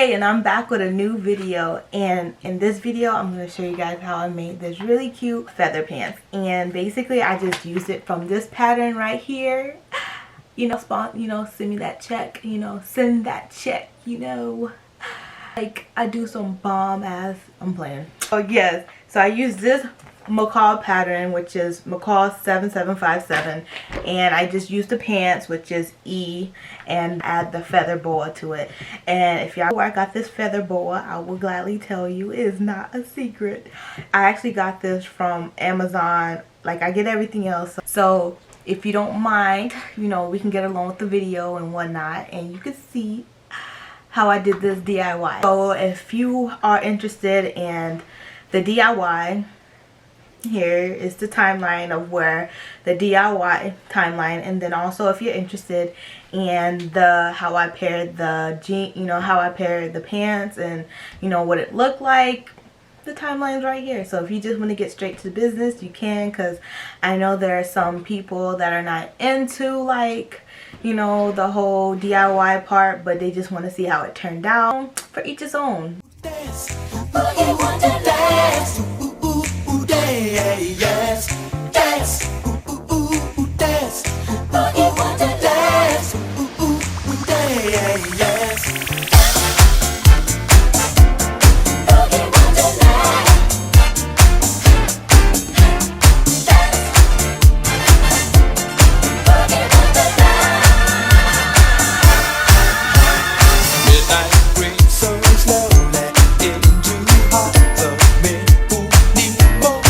Hey, and I'm back with a new video, and in this video I'm going to show you guys how I made this really cute feather pants. And basically I just used it from this pattern right here. Send me that check, send that check, like I do some bomb ass, I'm playing. Oh yes, so I used this McCall pattern, which is McCall 7757, and I just used the pants, which is E, and add the feather boa to it. And if y'all where I got this feather boa, I will gladly tell you, it is not a secret. I actually got this from Amazon, like I get everything else. So if you don't mind, we can get along with the video and whatnot, and you can see how I did this DIY. So if you are interested in the DIY, here is the timeline of where the DIY timeline, and then also if you're interested in how I paired the how I paired the pants and what it looked like, the timeline's right here. So if you just want to get straight to the business, you can, because I know there are some people that are not into like the whole DIY part, but they just want to see how it turned out. For each his own. Yes, dance, ooh, ooh, ooh, dance, boogie wonderland, ooh, ooh, ooh, yes, boogie wonderland, boogie wonderland. Midnight brings so slowly into hearts of men who need more.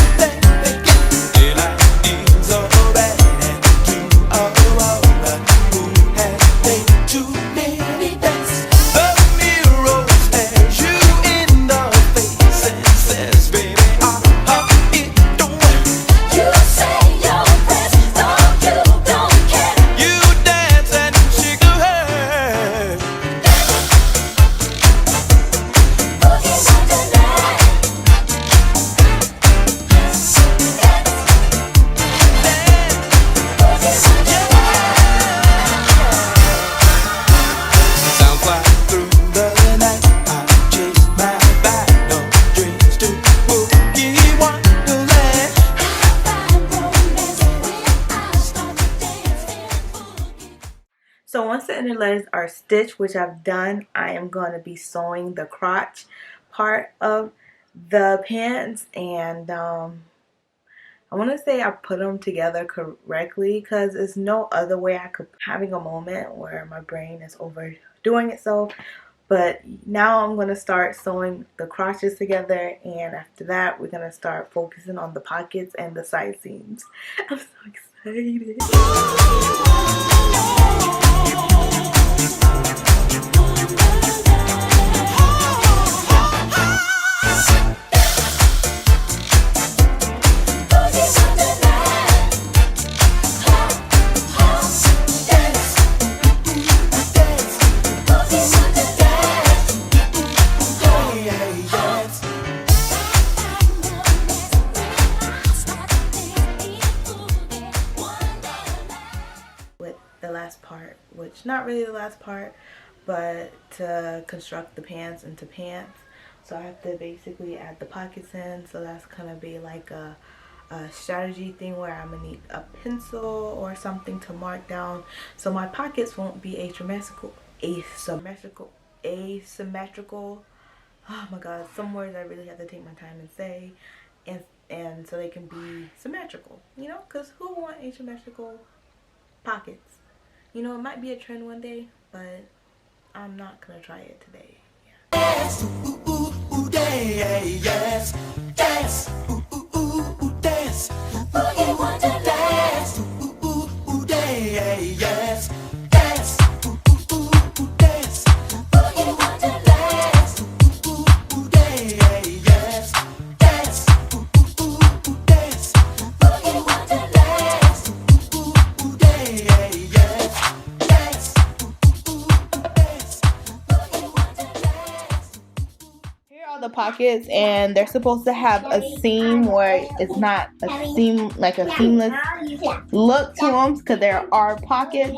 So once the inner legs are stitched, which I've done, I am going to be sewing the crotch part of the pants. And I want to say I put them together correctly, because there's no other way I could, having a moment where my brain is overdoing itself. But now I'm going to start sewing the crotches together, and after that we're going to start focusing on the pockets and the side seams. I'm so excited. The last part, which not really the last part, but to construct the pants into pants. So I have to basically add the pockets in, so that's gonna be like a strategy thing where I'm gonna need a pencil or something to mark down so my pockets won't be asymmetrical. Oh my god, some words I really have to take my time and say, and so they can be symmetrical, because who want asymmetrical pockets? It might be a trend one day, but I'm not gonna try it today. Dance, ooh, ooh, ooh, yes, dance, ooh, ooh, ooh, ooh, dance, boogie wonderland, ooh, ooh, ooh, yes, dance, ooh, ooh, ooh, ooh, dance, boogie wonderland, ooh, ooh, ooh, yes, dance, ooh, ooh, ooh, ooh, dance, boogie wonderland, ooh, ooh, ooh, yes. pockets, and they're supposed to have a seam where it's not a seam, like a seamless look to them, because there are pockets.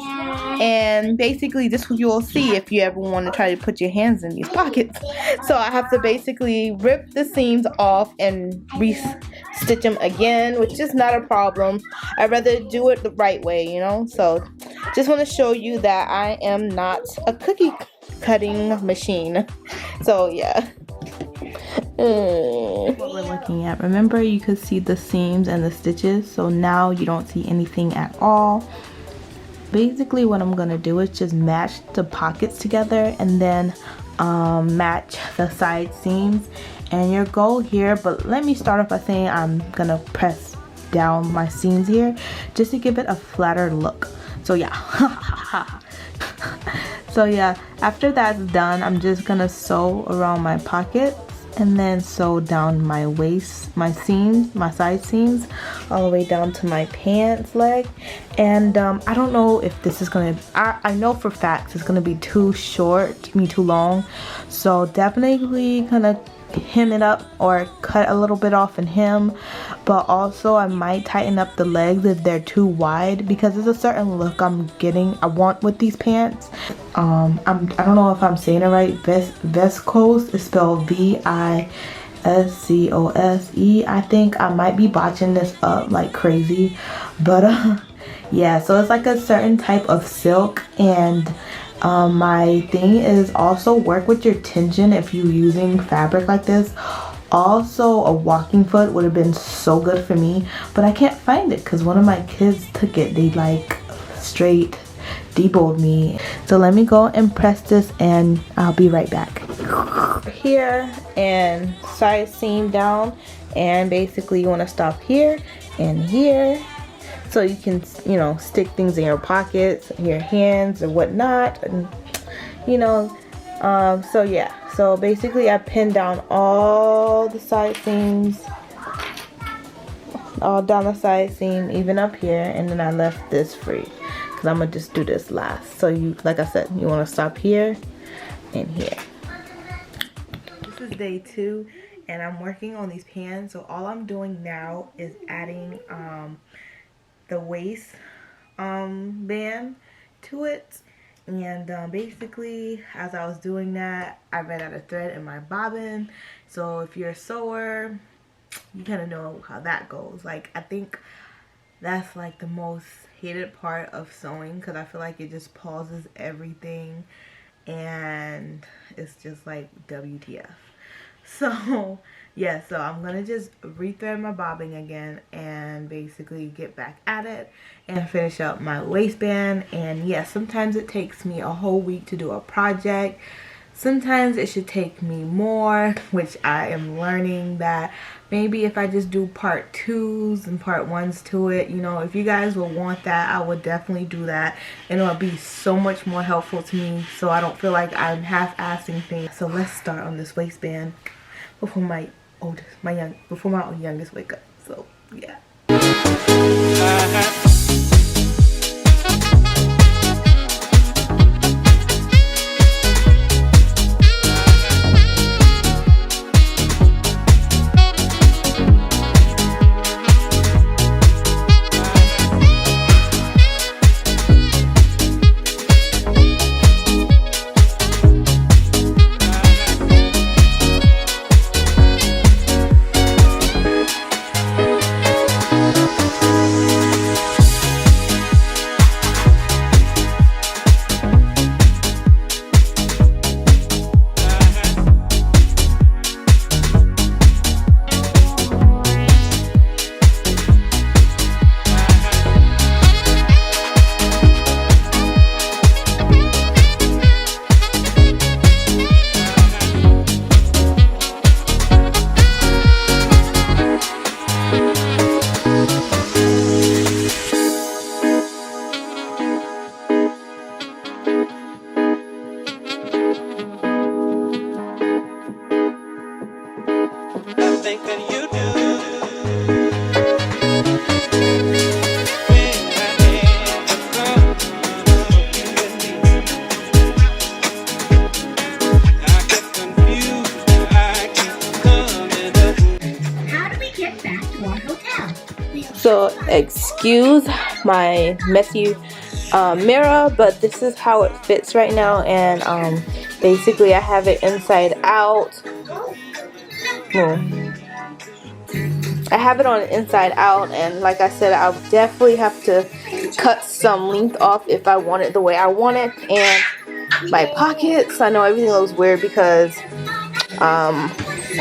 And basically this you will see if you ever want to try to put your hands in these pockets. So I have to basically rip the seams off and re-stitch them again, which is not a problem. I'd rather do it the right way, you know. So just want to show you that I am not a cookie cutting machine. So yeah. What we're looking at, remember you could see the seams and the stitches, so now you don't see anything at all. Basically what I'm gonna do is just match the pockets together and then match the side seams. And your goal here, but let me start off by saying I'm gonna press down my seams here just to give it a flatter look. So yeah. So yeah, after that's done, I'm just gonna sew around my pockets and then sew down my waist, my seams, my side seams, all the way down to my pants leg. And I don't know if this is gonna, I know for facts it's gonna be too short, too long. So definitely gonna hem it up or cut a little bit off and hem. But also I might tighten up the legs if they're too wide, because there's a certain look I want with these pants. I don't know if I'm saying it right. Viscose is spelled V-I-S-C-O-S-E. I think I might be botching this up like crazy, but yeah, so it's like a certain type of silk. And my thing is also work with your tension if you're using fabric like this. Also, a walking foot would have been so good for me, but I can't find it because one of my kids took it. They like straight deboed me. So let me go and press this and I'll be right back. Here and side seam down, and basically you want to stop here and here so you can, you know, stick things in your pockets, your hands or whatnot, and you know. So yeah, so basically I pinned down all the side seams, all down the side seam, even up here, and then I left this free because I'm gonna just do this last. So you, like I said, you want to stop here and here. This is day 2 and I'm working on these pants. So all I'm doing now is adding the waist band to it. And basically as I was doing that, I ran out of thread in my bobbin. So if you're a sewer, you kind of know how that goes. Like, I think that's like the most hated part of sewing, because I feel like it just pauses everything and it's just like WTF. So yeah, so I'm gonna just rethread my bobbin again and basically get back at it and finish up my waistband. And yeah, sometimes it takes me a whole week to do a project. Sometimes it should take me more, which I am learning that maybe if I just do part 2s and part 1s to it, you know, if you guys will want that, I would definitely do that, and it will be so much more helpful to me, so I don't feel like I'm half-assing things. So let's start on this waistband before my youngest wake up. So yeah. So excuse my messy mirror, but this is how it fits right now, and basically I have it inside out. I have it on inside out, and like I said, I'll definitely have to cut some length off if I want it the way I want it. And my pockets, I know everything looks weird because Are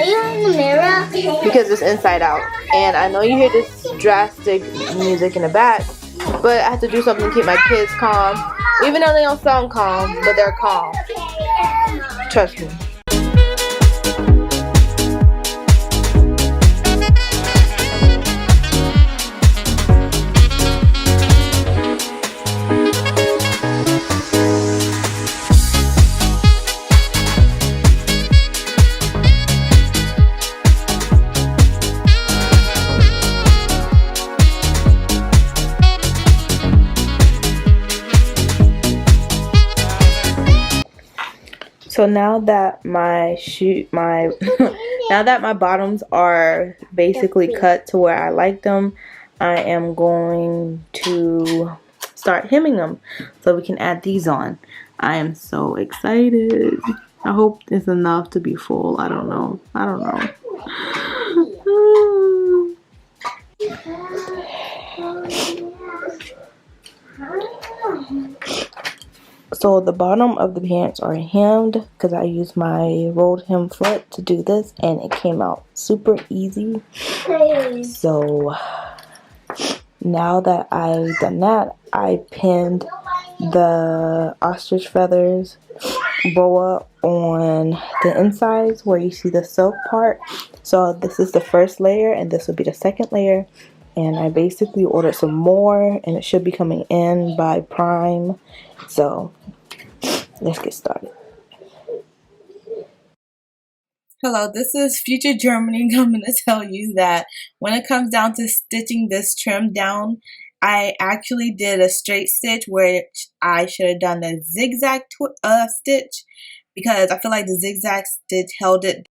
you in the mirror? because it's inside out, and I know you hear this drastic music in the back, but I have to do something to keep my kids calm, even though they don't sound calm, but they're calm, trust me. So now that my now that my bottoms are basically cut to where I like them, I am going to start hemming them so we can add these on. I am so excited. I hope it's enough to be full. I don't know. So the bottom of the pants are hemmed because I used my rolled hem foot to do this, and it came out super easy. So now that I've done that, I pinned the ostrich feathers boa on the insides where you see the silk part. So this is the first layer, and this will be the second layer. And I basically ordered some more, and it should be coming in by Prime. So let's get started. Hello, this is Future Germany coming to tell you that when it comes down to stitching this trim down, I actually did a straight stitch where I should have done the zigzag stitch, because I feel like the zigzag stitch held it.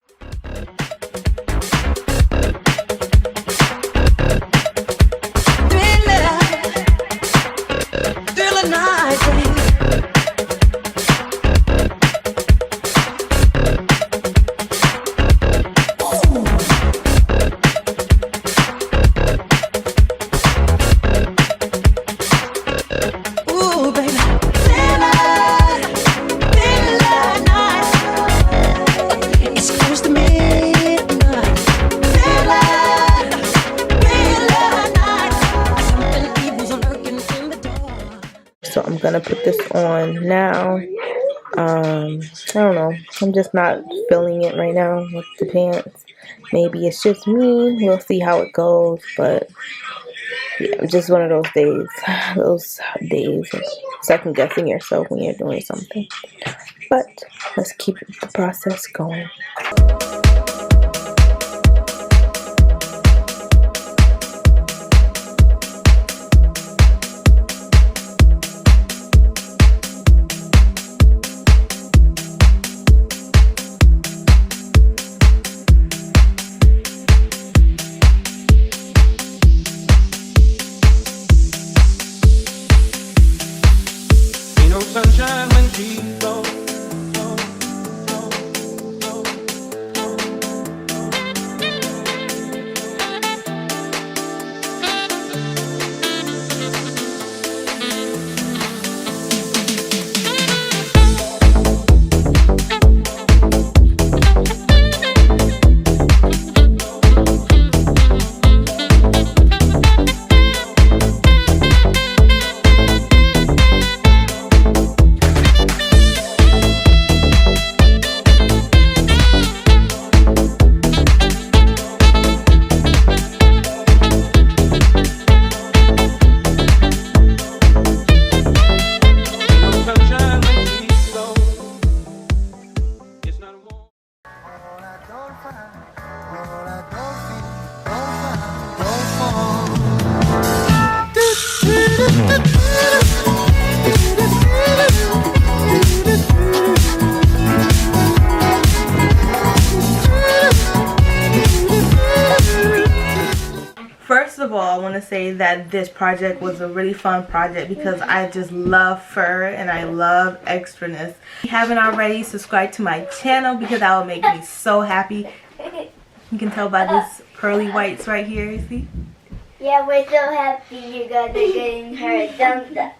So I'm gonna put this on now. I don't know. I'm just not feeling it right now with the pants. Maybe it's just me. We'll see how it goes. But yeah, just one of those days. Those days of second guessing yourself when you're doing something. But let's keep the process going. Sunshine when she blows. to say that this project was a really fun project because I just love fur and I love extraness. If you haven't already, subscribe to my channel because that will make me so happy. You can tell by this pearly whites right here, you see? Yeah, we're so happy you guys are getting her done.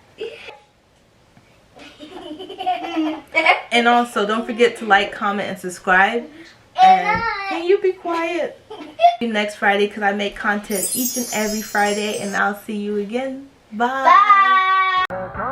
And also, don't forget to like, comment, and subscribe. And can you be quiet? Next Friday because I make content each and every Friday, and I'll see you again. Bye. Bye.